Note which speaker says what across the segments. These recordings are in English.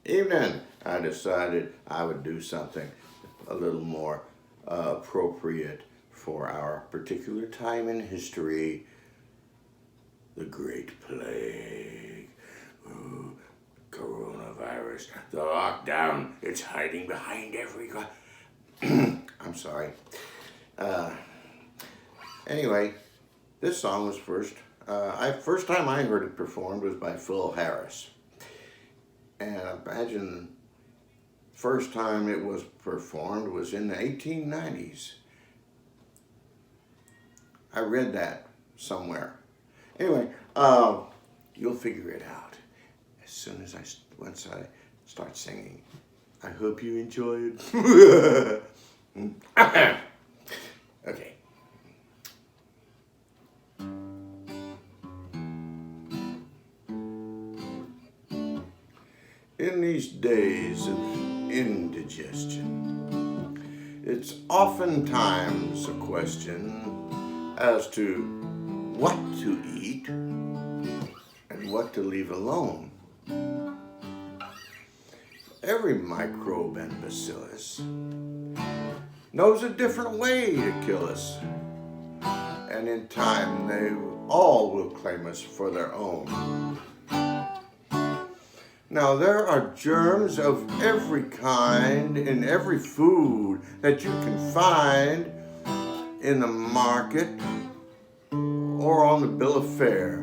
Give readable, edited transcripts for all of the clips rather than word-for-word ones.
Speaker 1: evening, I decided I would do something a little more appropriate for our particular time in history, the Great Plague. Ooh, coronavirus, the lockdown, it's hiding behind every... I'm sorry. Anyway, this song was first time I heard it performed was by Phil Harris. And I imagine first time it was performed was in the 1890s. I read that somewhere. Anyway, you'll figure it out as soon as once I start singing. I hope you enjoy it. Okay. In these days of indigestion, it's oftentimes a question as to what to eat and what to leave alone. Every microbe and bacillus knows a different way to kill us, and in time they all will claim us for their own. Now, there are germs of every kind in every food that you can find in the market or on the bill of fare.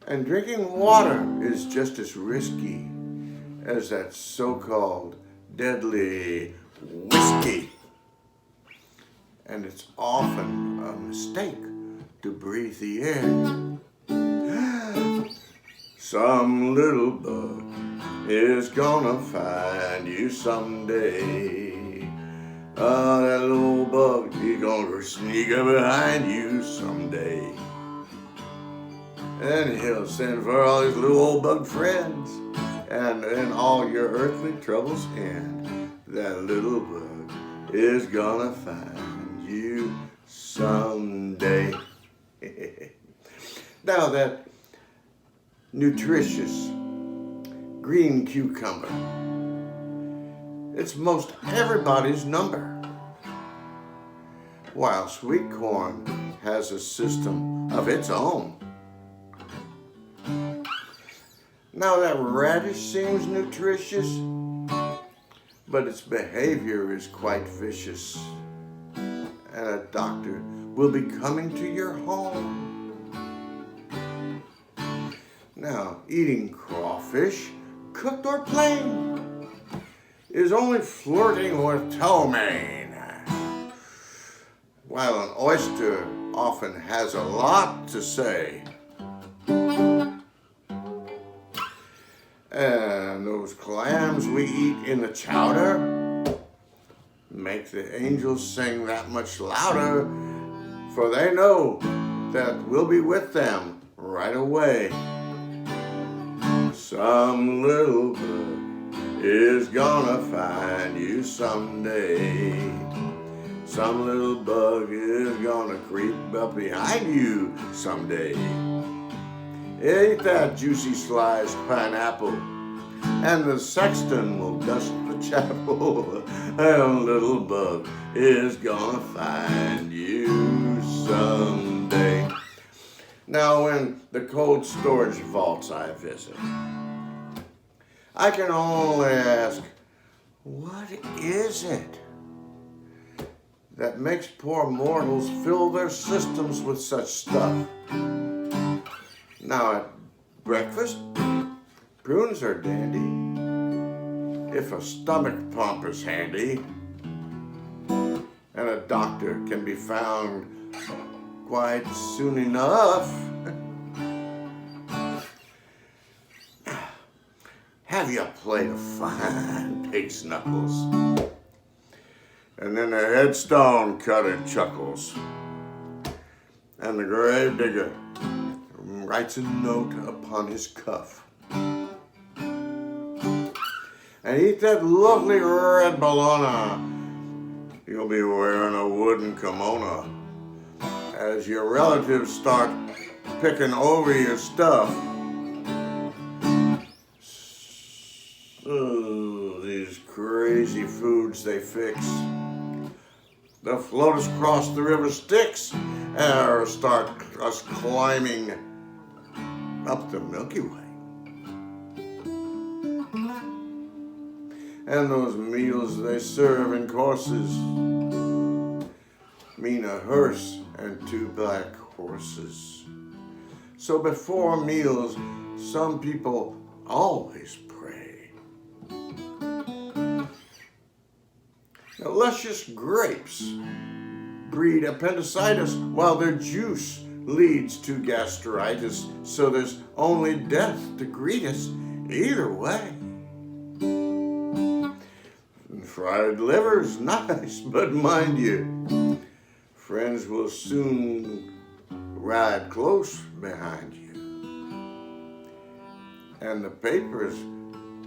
Speaker 1: And drinking water is just as risky as that so-called deadly whiskey. And it's often a mistake to breathe the air. Some little bug is gonna find you someday. That little bug, he's gonna sneak up behind you someday. And he'll send for all his little old bug friends, and then all your earthly troubles end. That little bug is gonna find you someday. Now that nutritious green cucumber, it's most everybody's number, while sweet corn has a system of its own. Now that radish seems nutritious, but its behavior is quite vicious, and a doctor will be coming to your home. Now, eating crawfish, cooked or plain, is only flirting with ptomaine, while an oyster often has a lot to say. And those clams we eat in the chowder make the angels sing that much louder, for they know that we'll be with them right away. Some little bug is gonna find you someday. Some little bug is gonna creep up behind you someday. Eat that juicy sliced pineapple, and the sexton will dust the chapel. A little bug is gonna find you someday. Now, in the cold storage vaults I visit, I can only ask, what is it that makes poor mortals fill their systems with such stuff? Now, at breakfast, prunes are dandy, if a stomach pump is handy, and a doctor can be found quite soon enough. Have you a plate of fine pig's knuckles, and then the headstone cutter chuckles, and the grave digger writes a note upon his cuff, and eat that lovely red bologna. You'll be wearing a wooden kimono as your relatives start picking over your stuff. crazy foods they fix. They'll float us across the river Styx or start us climbing up the Milky Way. And those meals they serve in courses mean a hearse and 2 black horses. So before meals, some people always pray. Now, luscious grapes breed appendicitis, while their juice leads to gastritis. So there's only death to greet us either way. Fried liver's nice, but mind you, friends will soon ride close behind you. And the papers,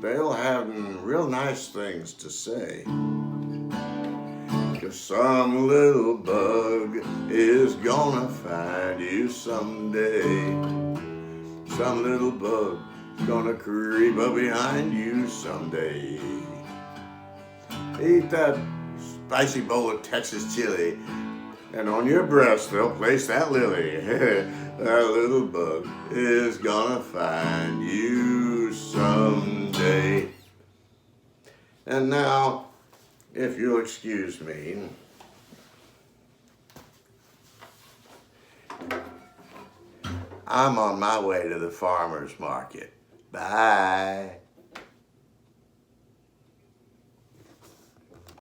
Speaker 1: they'll have real nice things to say. 'Cause some little bug is gonna find you someday. Some little bug is gonna creep up behind you someday. Eat that spicy bowl of Texas chili, and on your breast they'll place that lily. That little bug is gonna find you someday. And now, if you'll excuse me, I'm on my way to the farmer's market. Bye.